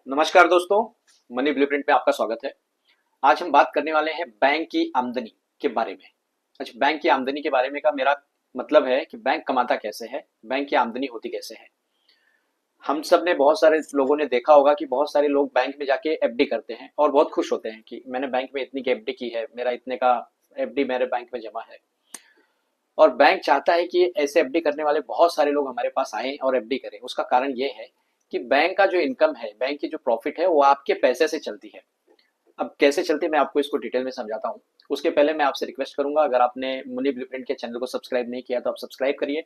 नमस्कार दोस्तों, money blueprint पे आपका स्वागत है। आज हम बात करने वाले हैं बैंक की आमदनी के बारे में। अच्छा, बैंक की आमदनी के बारे में का मेरा मतलब है कि बैंक कमाता कैसे है, बैंक की आमदनी होती कैसे है। हम सब ने बहुत सारे लोगों ने देखा होगा कि बहुत सारे लोग बैंक में जाके एफडी करते हैं और बहुत खुश होते हैं कि मैंने बैंक में इतनी की एफडी की है, मेरा इतने का एफडी मेरे बैंक में जमा है। और बैंक चाहता है कि ऐसे एफडी करने वाले बहुत सारे लोग हमारे पास आए और एफडी करें। उसका कारण ये है कि बैंक का जो इनकम है, बैंक की जो प्रॉफिट है, वो आपके पैसे से चलती है। अब कैसे चलती है मैं आपको इसको डिटेल में समझाता हूँ। उसके पहले मैं आपसे रिक्वेस्ट करूंगा, अगर आपने मनी ब्लूप्रिंट के चैनल को सब्सक्राइब नहीं किया तो आप सब्सक्राइब करिए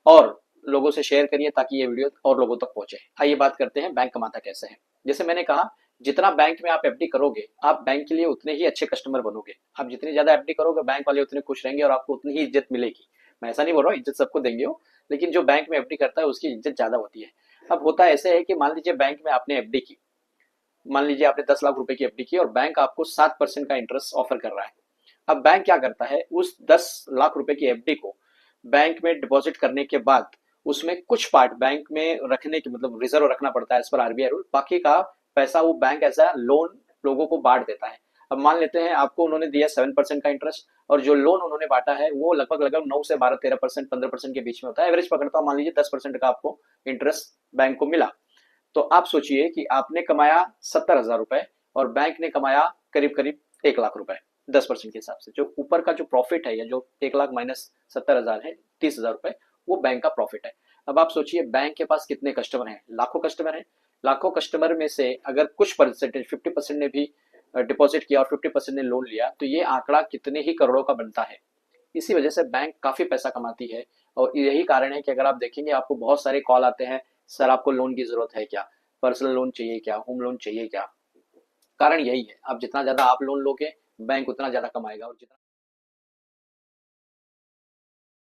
और लोगों से शेयर करिए ताकि ये वीडियो और लोगों तक पहुंचे। आइए बात करते हैं बैंक कमाता कैसे है। जैसे मैंने कहा, जितना बैंक में आप एफडी करोगे, आप बैंक के लिए उतने ही अच्छे कस्टमर बनोगे। आप जितनी ज्यादा एफडी करोगे, बैंक वाले उतने खुश रहेंगे और आपको उतनी ही इज्जत मिलेगी। मैं ऐसा नहीं बोल रहा हूँ इज्जत सबको देंगे हो, लेकिन जो बैंक में एफडी करता है उसकी इज्जत ज्यादा होती है। अब होता ऐसे है कि मान लीजिए बैंक में आपने एफडी की, मान लीजिए आपने 10 लाख रुपए की एफडी की और बैंक आपको 7% का इंटरेस्ट ऑफर कर रहा है। अब बैंक क्या करता है, उस 10 लाख रुपए की एफडी को बैंक में डिपॉजिट करने के बाद उसमें कुछ पार्ट बैंक में रखने की, मतलब रिजर्व रखना पड़ता है एज पर आरबीआई रूल। बाकी का पैसा वो बैंक ऐसा लोन लोगों को बांट देता है। अब मान लेते हैं आपको उन्होंने दिया 7% का इंटरेस्ट, और जो लोन उन्होंने बांटा है वो लगभग लगभग 9 से 12 13% 15% के बीच में होता है। एवरेज पकड़ता हूँ, मान लीजिए 10% का आपको इंटरेस्ट बैंक को मिला। तो आप सोचिए कि आपने कमाया 70,000 रुपए और बैंक ने कमाया करीब करीब 1 लाख रुपए। 10% के हिसाब से जो ऊपर का जो प्रॉफिट है, या जो 1 लाख माइनस 70,000 है, 30,000 रुपए, वो बैंक का प्रॉफिट है। अब आप सोचिए बैंक के पास कितने कस्टमर हैं, लाखों कस्टमर हैं। लाखों कस्टमर में से अगर कुछ परसेंटेज 50% ने भी डिपॉजिट किया और 50% ने लोन लिया, तो ये आंकड़ा कितने ही करोड़ों का बनता है। इसी वजह से बैंक काफी पैसा कमाती है। और यही कारण है कि अगर आप देखेंगे, आपको बहुत सारे कॉल आते हैं, सर आपको लोन की जरूरत है क्या, पर्सनल लोन चाहिए क्या, होम लोन चाहिए क्या। कारण यही है, अब जितना ज्यादा आप लोन लोगे, बैंक उतना ज्यादा कमाएगा। और जितना